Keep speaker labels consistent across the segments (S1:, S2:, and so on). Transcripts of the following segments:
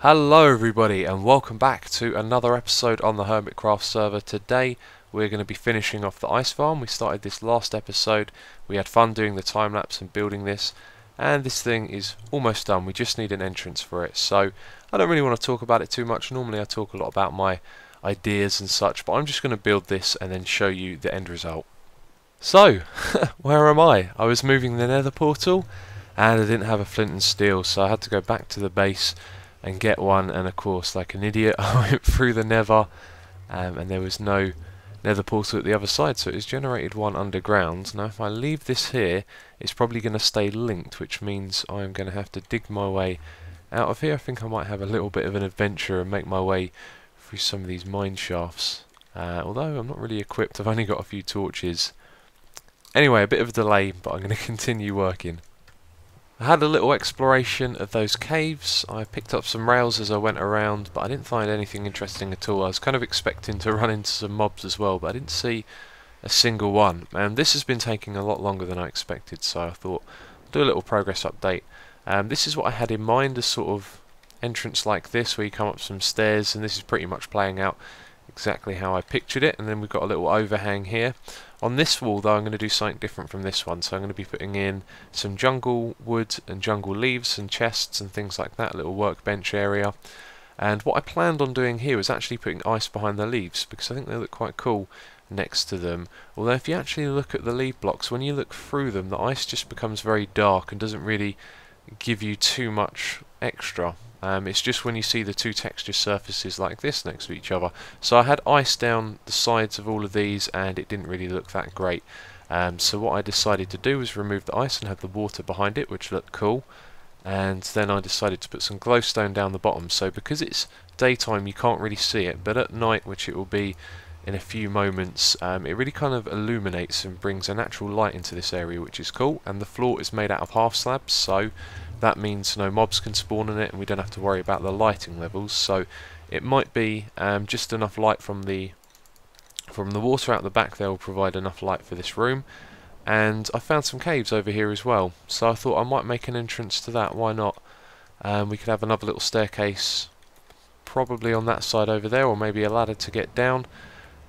S1: Hello everybody and welcome back to another episode on the Hermitcraft server. Today we're going to be finishing off the ice farm. We started this last episode, we had fun doing the time lapse and building this, and this thing is almost done. We just need an entrance for it, so I don't really want to talk about it too much. Normally I talk a lot about my ideas and such, but I'm just going to build this and then show you the end result. So, where am I? I was moving the nether portal and I didn't have a flint and steel, so I had to go back to the base and get one, and of course, like an idiot, I went through the nether and there was no nether portal at the other side, so it has generated one underground. Now if I leave this here, it's probably going to stay linked, which means I'm going to have to dig my way out of here. I think I might have a little bit of an adventure and make my way through some of these mine shafts, although I'm not really equipped. I've only got a few torches. Anyway, a bit of a delay, but I'm going to continue working. I had a little exploration of those caves. I picked up some rails as I went around, but I didn't find anything interesting at all. I was kind of expecting to run into some mobs as well, but I didn't see a single one. And this has been taking a lot longer than I expected, so I thought I'd do a little progress update. This is what I had in mind, a sort of entrance like this, where you come up some stairs, and this is pretty much playing out exactly how I pictured it. And then we've got a little overhang here. On this wall though, I'm going to do something different from this one, so I'm going to be putting in some jungle wood and jungle leaves and chests and things like that, a little workbench area. And what I planned on doing here was actually putting ice behind the leaves, because I think they look quite cool next to them. Although if you actually look at the leaf blocks, when you look through them, the ice just becomes very dark and doesn't really give you too much extra. It's just when you see the two texture surfaces like this next to each other. So I had ice down the sides of all of these and it didn't really look that great. So what I decided to do was remove the ice and have the water behind it, which looked cool. And then I decided to put some glowstone down the bottom. So because it's daytime you can't really see it, but at night, which it will be in a few moments, it really kind of illuminates and brings a natural light into this area, which is cool. And the floor is made out of half slabs, so that means no mobs can spawn in it and we don't have to worry about the lighting levels. So it might be just enough light from the water out the back there will provide enough light for this room. And I found some caves over here as well, so I thought I might make an entrance to that. Why not? We could have another little staircase probably on that side over there, or maybe a ladder to get down.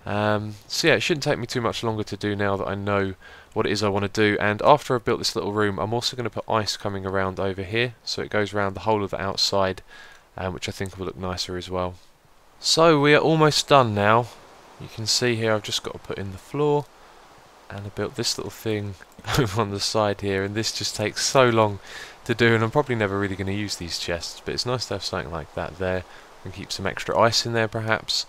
S1: So yeah, it shouldn't take me too much longer to do now that I know what it is I want to do. And after I've built this little room, I'm also going to put ice coming around over here, so it goes around the whole of the outside, which I think will look nicer as well. So we are almost done now. You can see here I've just got to put in the floor, and I built this little thing over on the side here, and this just takes so long to do, and I'm probably never really going to use these chests, but it's nice to have something like that there and keep some extra ice in there perhaps.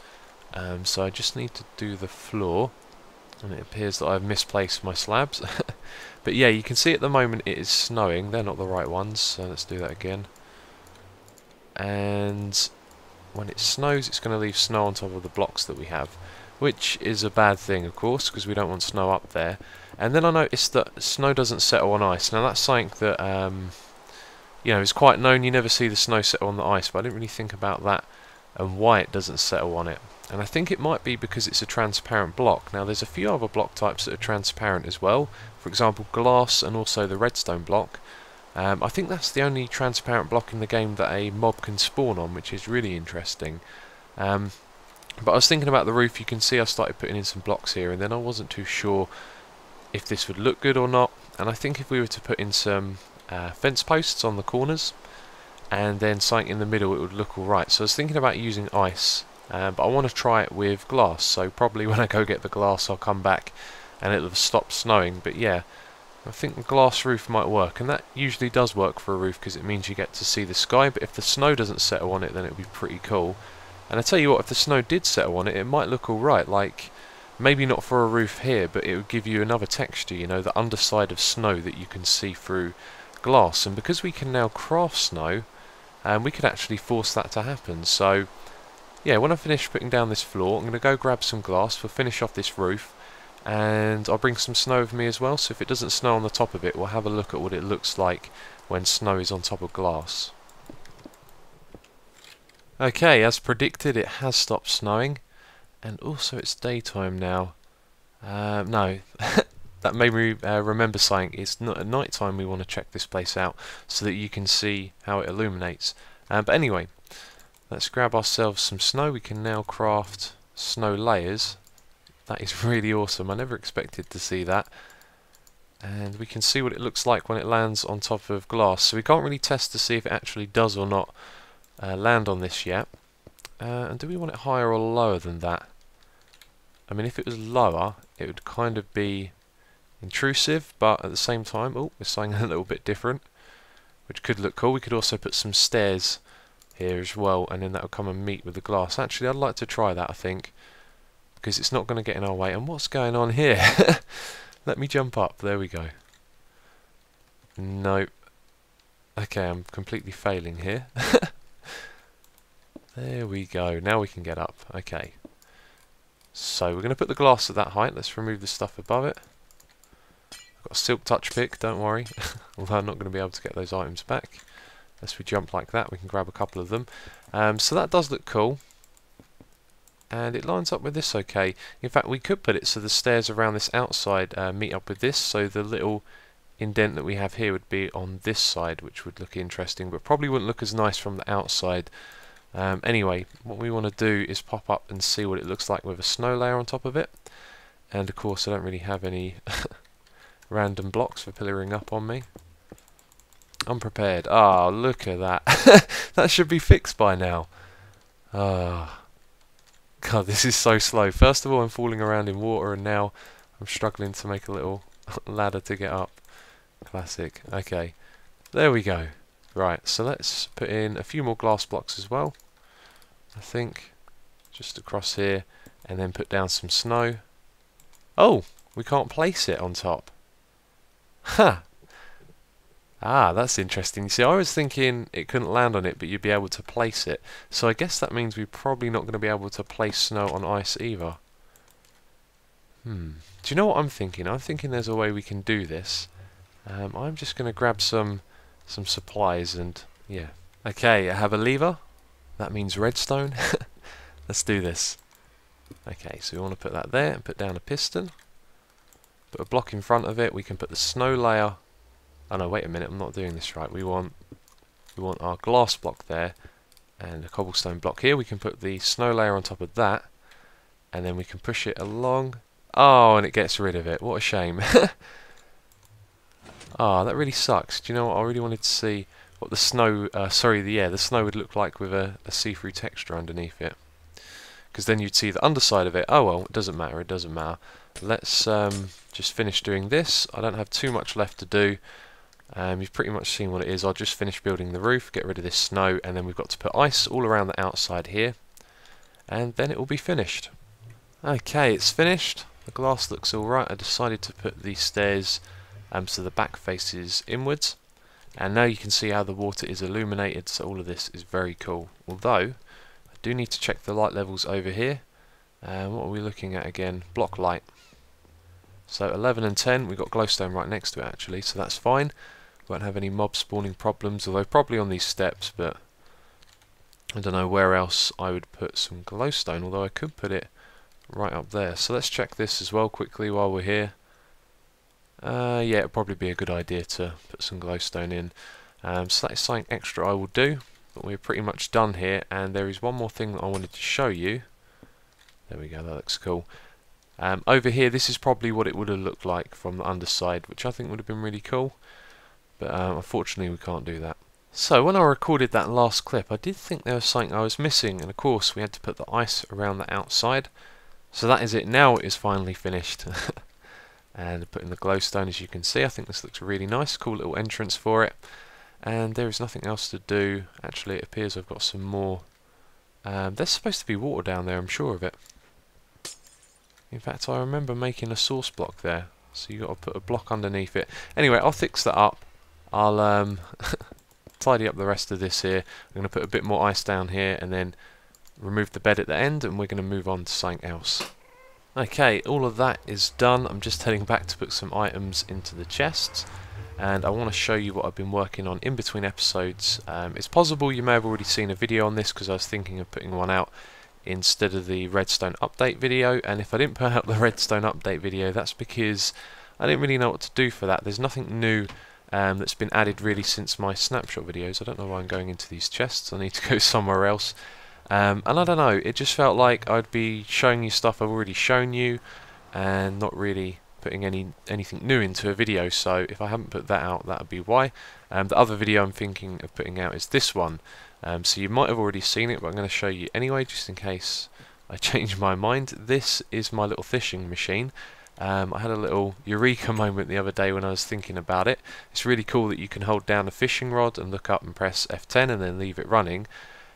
S1: So I just need to do the floor, and it appears that I've misplaced my slabs. But yeah, you can see at the moment it is snowing. They're not the right ones, so let's do that again. And when it snows, it's going to leave snow on top of the blocks that we have, which is a bad thing, of course, because we don't want snow up there. And then I noticed that snow doesn't settle on ice. Now that's something that you know, is quite known. You never see the snow settle on the ice, but I didn't really think about that and why it doesn't settle on it. And I think it might be because it's a transparent block. Now there's a few other block types that are transparent as well. For example, glass and also the redstone block. I think that's the only transparent block in the game that a mob can spawn on, which is really interesting. But I was thinking about the roof. You can see I started putting in some blocks here, and then I wasn't too sure if this would look good or not. And I think if we were to put in some fence posts on the corners and then something in the middle, it would look alright. So I was thinking about using ice. But I want to try it with glass, so probably when I go get the glass I'll come back and it'll have stopped snowing. But yeah, I think the glass roof might work, and that usually does work for a roof because it means you get to see the sky. But if the snow doesn't settle on it, then it would be pretty cool. And I tell you what, if the snow did settle on it, it might look alright. Like, maybe not for a roof here, but it would give you another texture, you know, the underside of snow that you can see through glass. And because we can now craft snow, we could actually force that to happen. So yeah, when I finish putting down this floor, I'm going to go grab some glass. We'll finish off this roof, and I'll bring some snow with me as well. So if it doesn't snow on the top of it, we'll have a look at what it looks like when snow is on top of glass. Okay, as predicted, it has stopped snowing, and also it's daytime now. No, that made me remember something. It's not at night time. We want to check this place out so that you can see how it illuminates. But anyway, Let's grab ourselves some snow. We can now craft snow layers. That is really awesome. I never expected to see that. And we can see what it looks like when it lands on top of glass. So we can't really test to see if it actually does or not land on this yet. And do we want it higher or lower than that? I mean, if it was lower, it would kind of be intrusive, but at the same time, oh, we're something a little bit different, which could look cool. We could also put some stairs here as well, and then that will come and meet with the glass. Actually, I'd like to try that, I think, because it's not going to get in our way. And what's going on here? Let me jump up. There we go. No. Okay, I'm completely failing here. There we go. Now we can get up. Okay. So we're going to put the glass at that height. Let's remove the stuff above it. I've got a silk touch pick, don't worry. Although I'm not going to be able to get those items back. Unless we jump like that, we can grab a couple of them. So that does look cool. And it lines up with this okay. In fact, we could put it so the stairs around this outside meet up with this, so the little indent that we have here would be on this side, which would look interesting, but probably wouldn't look as nice from the outside. Anyway, what we want to do is pop up and see what it looks like with a snow layer on top of it. And of course, I don't really have any random blocks for pillaring up on me. Unprepared. Ah, oh, look at that. That should be fixed by now. Ah. God, this is so slow. First of all, I'm falling around in water, and now I'm struggling to make a little ladder to get up. Classic. Okay, there we go. Right, so let's put in a few more glass blocks as well. I think just across here, and then put down some snow. Oh, we can't place it on top. Huh. Ah, that's interesting. You see, I was thinking it couldn't land on it, but you'd be able to place it. So I guess that means we're probably not going to be able to place snow on ice either. Do you know what I'm thinking? I'm thinking there's a way we can do this. I'm just going to grab some supplies and, yeah. Okay, I have a lever. That means redstone. Let's do this. Okay, so we want to put that there and put down a piston. Put a block in front of it. We can put the snow layer. Oh no, wait a minute, I'm not doing this right. We want our glass block there and a cobblestone block here. We can put the snow layer on top of that, and then we can push it along. Oh, and it gets rid of it. What a shame. Ah, that really sucks. Do you know what? I really wanted to see what the snow, the snow would look like with a see-through texture underneath it. Because then you'd see the underside of it. Oh well, it doesn't matter, it doesn't matter. Let's just finish doing this. I don't have too much left to do. You've pretty much seen what it is. I'll just finish building the roof, get rid of this snow, and then we've got to put ice all around the outside here, and then it will be finished. Okay, it's finished. The glass looks alright. I decided to put the stairs so the back faces inwards, and now you can see how the water is illuminated, so all of this is very cool. Although, I do need to check the light levels over here. What are we looking at again? Block light. So 11 and 10, we've got glowstone right next to it actually, so that's fine. Won't have any mob spawning problems, although probably on these steps, but I don't know where else I would put some glowstone, although I could put it right up there. So let's check this as well quickly while we're here. Yeah, it'd probably be a good idea to put some glowstone in. So that is something extra I will do, but we're pretty much done here, and there is one more thing that I wanted to show you. There we go, that looks cool. Over here, this is probably what it would have looked like from the underside, which I think would have been really cool. But unfortunately we can't do that. So when I recorded that last clip, I did think there was something I was missing, and of course we had to put the ice around the outside. So that is it. Now it is finally finished. And putting the glowstone, as you can see, I think this looks really nice. Cool little entrance for it. And there is nothing else to do. Actually, it appears I've got some more. There's supposed to be water down there, I'm sure of it. In fact, I remember making a source block there. So you've got to put a block underneath it. Anyway, I'll fix that up. I'll tidy up the rest of this here. I'm going to put a bit more ice down here and then remove the bed at the end, and we're going to move on to something else. Okay, all of that is done. I'm just heading back to put some items into the chests, and I want to show you what I've been working on in between episodes. It's possible you may have already seen a video on this, because I was thinking of putting one out instead of the redstone update video, and if I didn't put out the redstone update video, that's because I didn't really know what to do for that. There's nothing new that's been added really since my snapshot videos. I don't know why I'm going into these chests. I need to go somewhere else. And I don't know, it just felt like I'd be showing you stuff I've already shown you and not really putting anything new into a video. So if I haven't put that out, that would be why. The other video I'm thinking of putting out is this one. So you might have already seen it, but I'm going to show you anyway, just in case I change my mind. This is my little fishing machine. I had a little eureka moment the other day when I was thinking about it. It's really cool that you can hold down a fishing rod and look up and press F10 and then leave it running.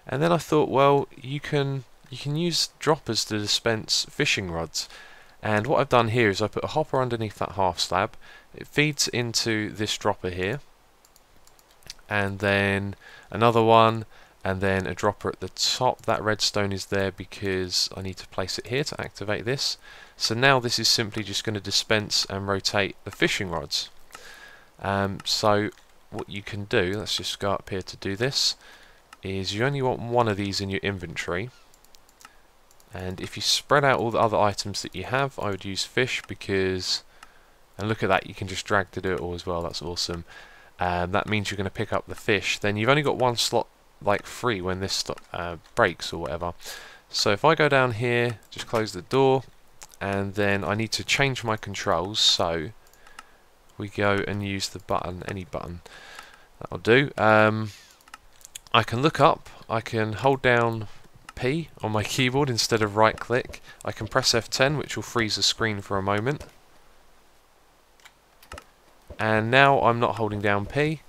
S1: And then I thought, well, you can use droppers to dispense fishing rods. And what I've done here is I put a hopper underneath that half slab. It feeds into this dropper here, and then another one, and then a dropper at the top. That redstone is there because I need to place it here to activate this. So now this is simply just going to dispense and rotate the fishing rods. So what you can do, let's just go up here to do this, is you only want one of these in your inventory. And if you spread out all the other items that you have, I would use fish because, and look at that, you can just drag to do it all as well. That's awesome. That means you're going to pick up the fish. Then you've only got one slot like free when this breaks or whatever. So if I go down here, just close the door, and then I need to change my controls. So we go and use the button, any button, that'll do. I can look up, I can hold down P on my keyboard instead of right click. I can press F10, which will freeze the screen for a moment. And now I'm not holding down P,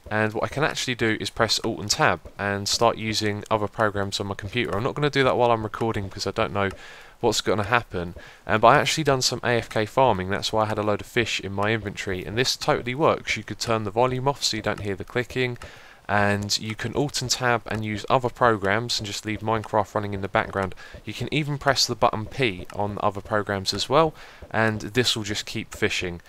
S1: and what I can actually do is press Alt and Tab and start using other programs on my computer. I'm not going to do that while I'm recording because I don't know what's going to happen, but I actually done some AFK farming. That's why I had a load of fish in my inventory, and this totally works. You could turn the volume off so you don't hear the clicking, and you can Alt and Tab and use other programs and just leave Minecraft running in the background. You can even press the button P on other programs as well, and this will just keep fishing.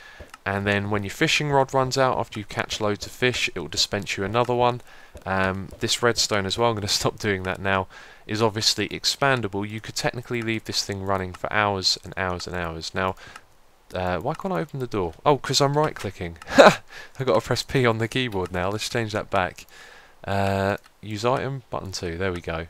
S1: And then when your fishing rod runs out after you catch loads of fish, it will dispense you another one. This redstone as well, I'm going to stop doing that now, is obviously expandable. You could technically leave this thing running for hours and hours and hours. Now, why can't I open the door? Oh, because I'm right clicking. I've got to press P on the keyboard now. Let's change that back. Use item, button 2, there we go.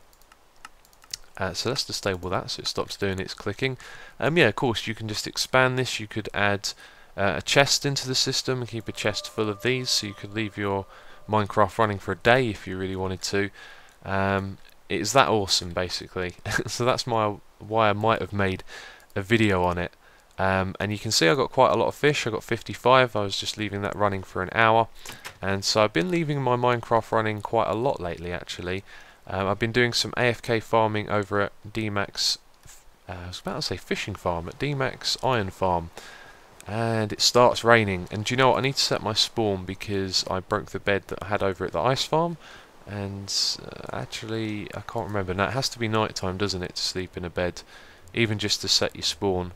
S1: So let's disable that so it stops doing its clicking. Yeah, of course you can just expand this. You could add a chest into the system and keep a chest full of these, so you could leave your Minecraft running for a day if you really wanted to. It is that awesome basically. So that's why I might have made a video on it. And you can see I got quite a lot of fish. I got 55. I was just leaving that running for an hour, and so I've been leaving my Minecraft running quite a lot lately actually. I've been doing some AFK farming over at DMAX, I was about to say fishing farm, at DMAX Iron Farm, and it starts raining. And do you know what, I need to set my spawn because I broke the bed that I had over at the ice farm, and actually I can't remember. Now it has to be night time, doesn't it, to sleep in a bed, even just to set your spawn.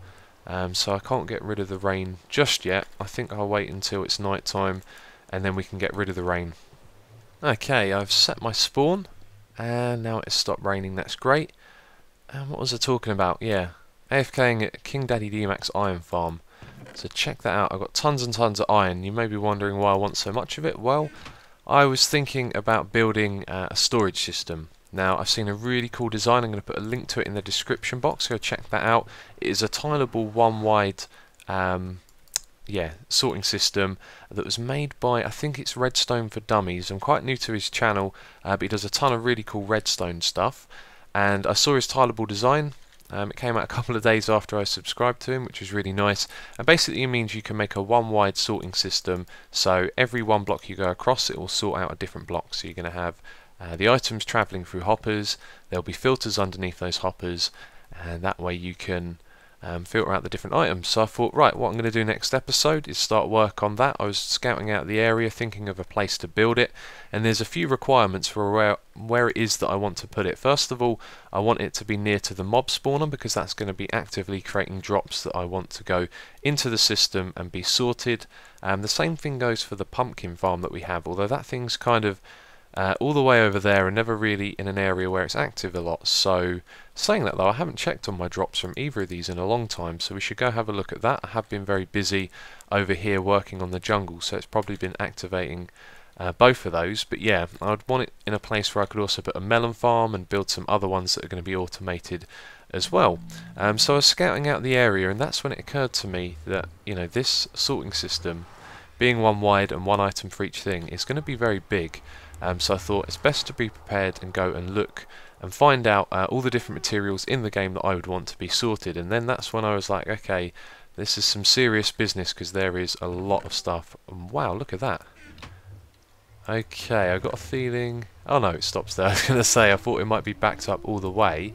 S1: So I can't get rid of the rain just yet. I think I'll wait until it's night time and then we can get rid of the rain. Okay, I've set my spawn and now it's stopped raining. That's great. And what was I talking about? Yeah, AFKing at King Daddy DMAX Iron Farm. So check that out. I've got tons and tons of iron. You may be wondering why I want so much of it. Well, I was thinking about building a storage system. Now, I've seen a really cool design. I'm going to put a link to it in the description box, so check that out. It is a tileable one-wide sorting system that was made by, I think it's Redstone for Dummies. I'm quite new to his channel, but he does a ton of really cool redstone stuff. And I saw his tileable design. It came out a couple of days after I subscribed to him, which was really nice. And basically it means you can make a one-wide sorting system, so every one block you go across, it will sort out a different block. So you're going to have the items travelling through hoppers, there'll be filters underneath those hoppers, and that way you can filter out the different items. So I thought, right, what I'm going to do next episode is start work on that. I was scouting out the area, thinking of a place to build it, and there's a few requirements for where it is that I want to put it. First of all, I want it to be near to the mob spawner, because that's going to be actively creating drops that I want to go into the system and be sorted. The same thing goes for the pumpkin farm that we have, although that thing's kind of all the way over there and never really in an area where it's active a lot. So saying that though, I haven't checked on my drops from either of these in a long time, so we should go have a look at that. I have been very busy over here working on the jungle, so it's probably been activating both of those. But yeah, I'd want it in a place where I could also put a melon farm and build some other ones that are going to be automated as well. So I was scouting out the area, and that's when it occurred to me that, you know, this sorting system, being one wide and one item for each thing, is going to be very big. So I thought it's best to be prepared and go and look and find out all the different materials in the game that I would want to be sorted. And then that's when I was like, okay, this is some serious business, because there is a lot of stuff. And wow, look at that. Okay, I got a feeling... Oh no, it stops there. I was going to say, I thought it might be backed up all the way.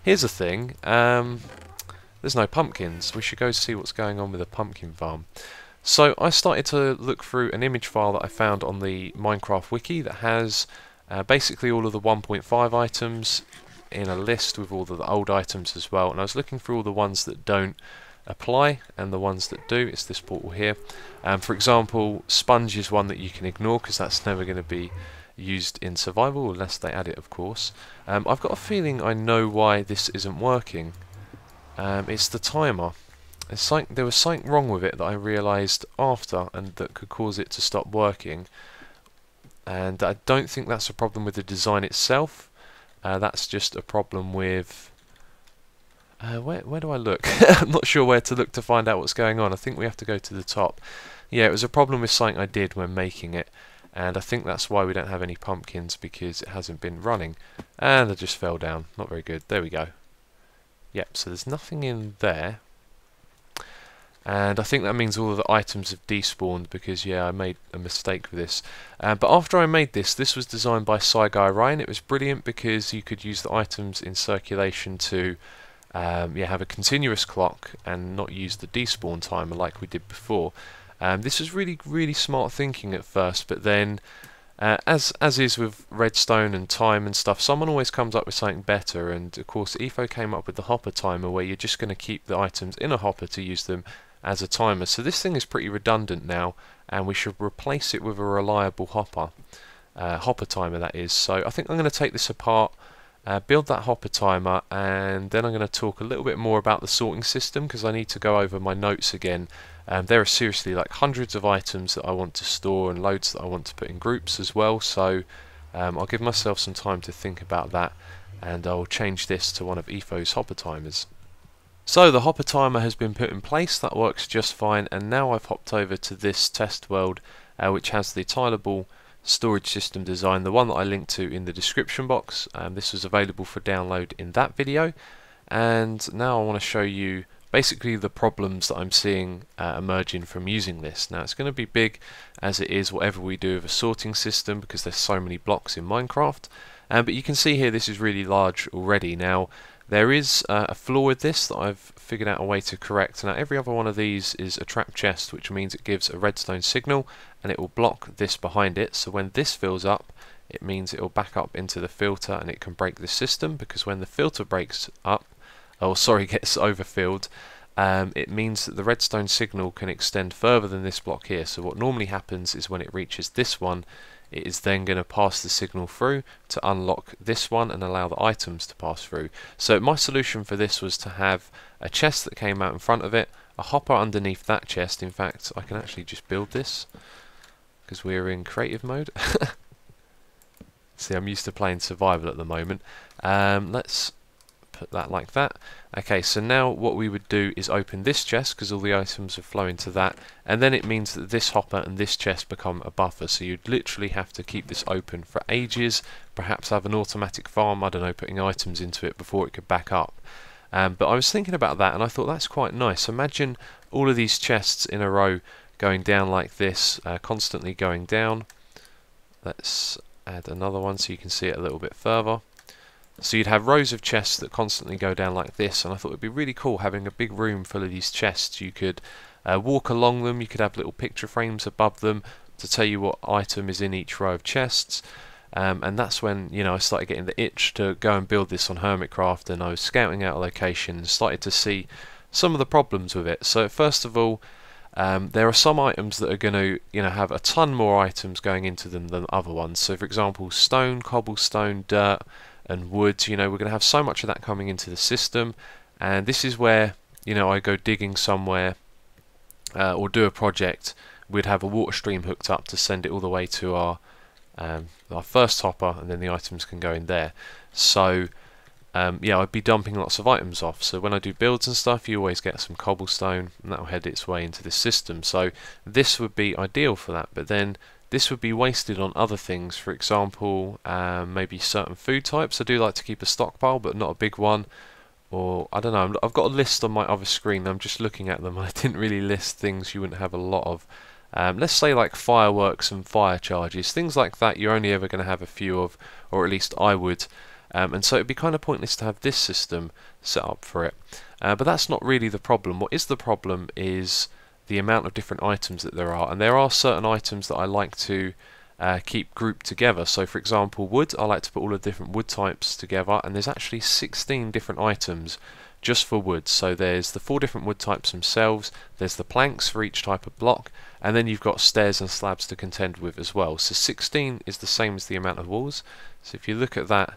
S1: Here's the thing, there's no pumpkins. We should go see what's going on with the pumpkin farm. So I started to look through an image file that I found on the Minecraft wiki that has basically all of the 1.5 items in a list with all of the old items as well. And I was looking through all the ones that don't apply and the ones that do. It's this portal here. For example, sponge is one that you can ignore because that's never going to be used in survival unless they add it, of course. I've got a feeling I know why this isn't working. It's the timer. There was something wrong with it that I realised after, and that could cause it to stop working. And I don't think that's a problem with the design itself. That's just a problem with... where do I look? I'm not sure where to look to find out what's going on. I think we have to go to the top. Yeah, it was a problem with something I did when making it. And I think that's why we don't have any pumpkins, because it hasn't been running. And I just fell down. Not very good. There we go. Yep, so there's nothing in there. And I think that means all of the items have despawned, because yeah, I made a mistake with this. But after I made this was designed by Guy Ryan. It was brilliant because you could use the items in circulation to have a continuous clock and not use the despawn timer like we did before. This was really smart thinking at first, but then as is with redstone and time and stuff, someone always comes up with something better. And of course Etho came up with the hopper timer, where you're just going to keep the items in a hopper to use them as a timer. So this thing is pretty redundant now, and we should replace it with a reliable hopper timer, that is. So I think I'm going to take this apart, build that hopper timer, and then I'm going to talk a little bit more about the sorting system, because I need to go over my notes again. There are seriously like hundreds of items that I want to store and loads that I want to put in groups as well, so I'll give myself some time to think about that, and I'll change this to one of Etho's hopper timers. So the hopper timer has been put in place, that works just fine, and now I've hopped over to this test world which has the tileable storage system design, the one that I linked to in the description box. This was available for download in that video, and now I want to show you basically the problems that I'm seeing emerging from using this. Now it's going to be big, as it is whatever we do with a sorting system, because there's so many blocks in Minecraft, but you can see here this is really large already. Now there is a flaw with this that I've figured out a way to correct. Now every other one of these is a trap chest, which means it gives a redstone signal and it will block this behind it, so when this fills up it means it will back up into the filter and it can break the system, because when the filter breaks up, gets overfilled, it means that the redstone signal can extend further than this block here. So what normally happens is when it reaches this one, it is then going to pass the signal through to unlock this one and allow the items to pass through. So my solution for this was to have a chest that came out in front of it, a hopper underneath that chest. In fact, I can actually just build this because we're in creative mode. See, I'm used to playing survival at the moment. Let's put that like that. Okay, so now what we would do is open this chest, because all the items would flow into that, and then it means that this hopper and this chest become a buffer. So you'd literally have to keep this open for ages, perhaps have an automatic farm, I don't know, putting items into it before it could back up. But I was thinking about that and I thought that's quite nice. Imagine all of these chests in a row going down like this, constantly going down. Let's add another one so you can see it a little bit further. So you'd have rows of chests that constantly go down like this, and I thought it would be really cool having a big room full of these chests. You could walk along them, you could have little picture frames above them to tell you what item is in each row of chests. And that's when, you know, I started getting the itch to go and build this on Hermitcraft, and I was scouting out a location and started to see some of the problems with it. So first of all, there are some items that are going to, you know, have a ton more items going into them than other ones. So for example, stone, cobblestone, dirt and wood, you know, we're going to have so much of that coming into the system, and this is where, you know, I go digging somewhere or do a project we'd have a water stream hooked up to send it all the way to our first hopper, and then the items can go in there. So yeah, I'd be dumping lots of items off. So when I do builds and stuff, you always get some cobblestone, and that'll head its way into this system. So this would be ideal for that, but then this would be wasted on other things. For example, maybe certain food types. I do like to keep a stockpile, but not a big one. Or, I don't know, I've got a list on my other screen, I'm just looking at them. I didn't really list things you wouldn't have a lot of. Let's say like fireworks and fire charges, things like that you're only ever going to have a few of, or at least I would. And so it'd be kind of pointless to have this system set up for it. But that's not really the problem. What is the problem is the amount of different items that there are. And there are certain items that I like to keep grouped together. So for example, wood, I like to put all the different wood types together, and there's actually 16 different items just for wood. So there's the 4 different wood types themselves, there's the planks for each type of block, and then you've got stairs and slabs to contend with as well. So 16 is the same as the amount of walls. So if you look at that,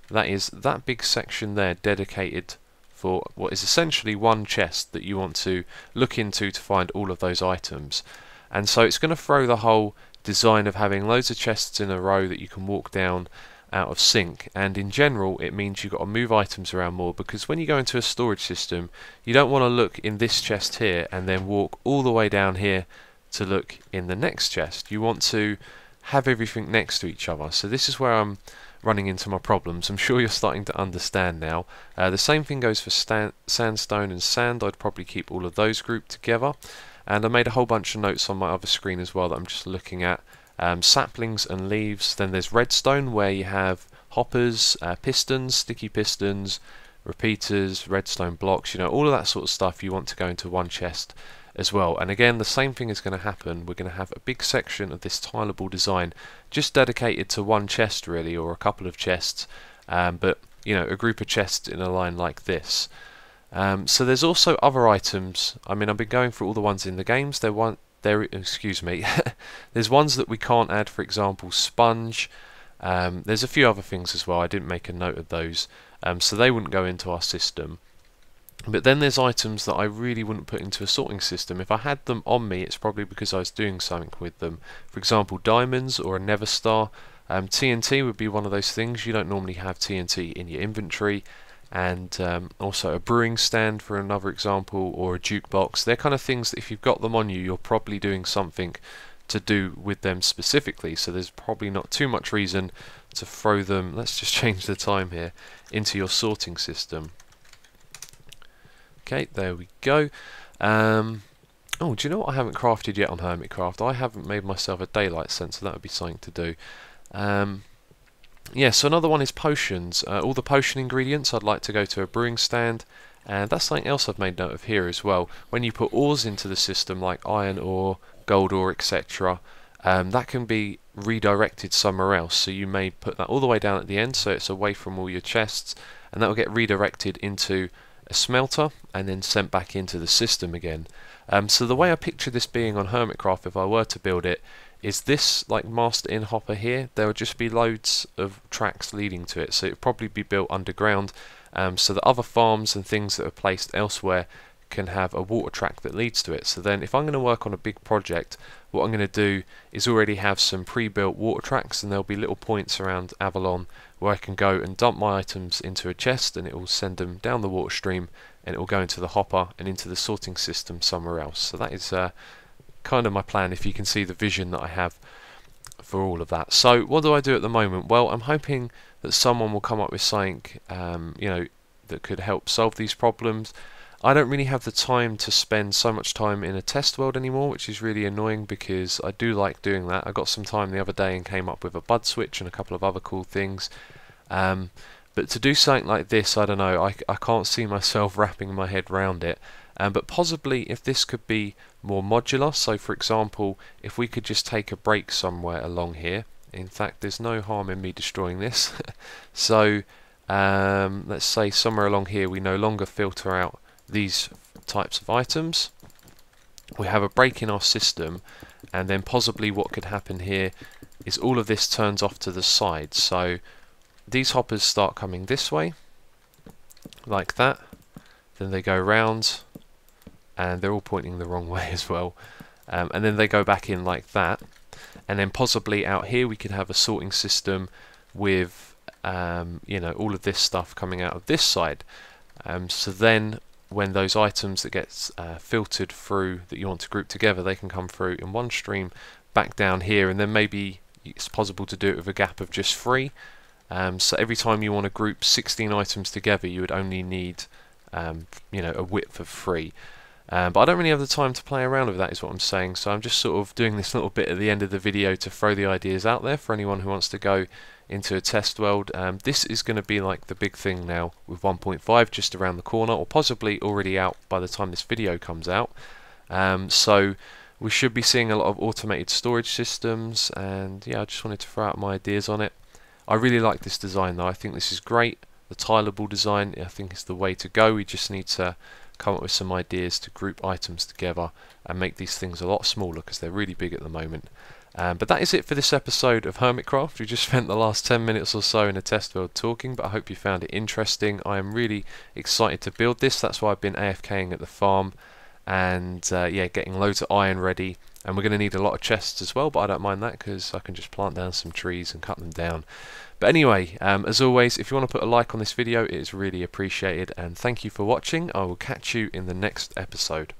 S1: that is that big section there dedicated for what is essentially one chest that you want to look into to find all of those items. And so it's going to throw the whole design of having loads of chests in a row that you can walk down out of sync, and in general it means you've got to move items around more, because when you go into a storage system you don't want to look in this chest here and then walk all the way down here to look in the next chest. You want to have everything next to each other. So this is where I'm running into my problems. I'm sure you're starting to understand now. The same thing goes for sandstone and sand. I'd probably keep all of those grouped together. And I made a whole bunch of notes on my other screen as well that I'm just looking at. Saplings and leaves. Then there's redstone, where you have hoppers, pistons, sticky pistons, repeaters, redstone blocks, you know, all of that sort of stuff you want to go into one chest as well. And again, the same thing is going to happen. We're going to have a big section of this tileable design just dedicated to one chest really, or a couple of chests, but you know, a group of chests in a line like this. So there's also other items. I mean, I've been going through all the ones in the games. Excuse me. There's ones that we can't add, for example, sponge. There's a few other things as well. I didn't make a note of those, so they wouldn't go into our system. But then there's items that I really wouldn't put into a sorting system. If I had them on me, it's probably because I was doing something with them. For example, diamonds or a nether star. TNT would be one of those things. You don't normally have TNT in your inventory. And also a brewing stand, for another example, or a jukebox. They're kind of things that if you've got them on you, you're probably doing something to do with them specifically. So there's probably not too much reason to throw them, let's just change the time here, into your sorting system. Okay, there we go. Oh, do you know what I haven't crafted yet on Hermitcraft? I haven't made myself a daylight sensor. That would be something to do. Yeah, so another one is potions. All the potion ingredients I'd like to go to a brewing stand, and that's something else I've made note of here as well. When you put ores into the system, like iron ore, gold ore, etc., that can be redirected somewhere else. So you may put that all the way down at the end, so it's away from all your chests, and that will get redirected into a smelter and then sent back into the system again. So the way I picture this being on Hermitcraft, if I were to build it, is this like master in hopper here. There would just be loads of tracks leading to it, so it would probably be built underground, so that other farms and things that are placed elsewhere can have a water track that leads to it. So then if I'm going to work on a big project, what I'm going to do is already have some pre-built water tracks, and there'll be little points around Avalon where I can go and dump my items into a chest, and it will send them down the water stream, and it will go into the hopper and into the sorting system somewhere else. So that is kind of my plan, if you can see the vision that I have for all of that. So what do I do at the moment? Well, I'm hoping that someone will come up with something you know, that could help solve these problems. I don't really have the time to spend so much time in a test world anymore, which is really annoying, because I do like doing that. I got some time the other day and came up with a bud switch and a couple of other cool things. But to do something like this, I don't know, I can't see myself wrapping my head around it. But possibly if this could be more modular, so for example, if we could just take a break somewhere along here. In fact, there's no harm in me destroying this. So let's say somewhere along here we no longer filter out these types of items. We have a break in our system, and then possibly what could happen here is all of this turns off to the side. So these hoppers start coming this way, like that. Then they go round, and they're all pointing the wrong way as well. and then they go back in like that. And then possibly out here we could have a sorting system with you know, all of this stuff coming out of this side. So then when those items that gets filtered through that you want to group together, they can come through in one stream back down here, and then maybe it's possible to do it with a gap of just 3. So every time you want to group 16 items together, you would only need you know, a width of 3. But I don't really have the time to play around with that, is what I'm saying. So I'm just sort of doing this little bit at the end of the video to throw the ideas out there for anyone who wants to go into a test world. This is going to be like the big thing now with 1.5 just around the corner, or possibly already out by the time this video comes out. So we should be seeing a lot of automated storage systems, and yeah, I just wanted to throw out my ideas on it. I really like this design though. I think this is great. The tileable design, I think, is the way to go. We just need to come up with some ideas to group items together and make these things a lot smaller, because they're really big at the moment. But that is it for this episode of Hermitcraft. We just spent the last 10 minutes or so in a test world talking, but I hope you found it interesting. I am really excited to build this. That's why I've been AFKing at the farm, and yeah, getting loads of iron ready. And we're going to need a lot of chests as well, but I don't mind that because I can just plant down some trees and cut them down. But anyway, as always, if you want to put a like on this video, it is really appreciated, and thank you for watching. I will catch you in the next episode.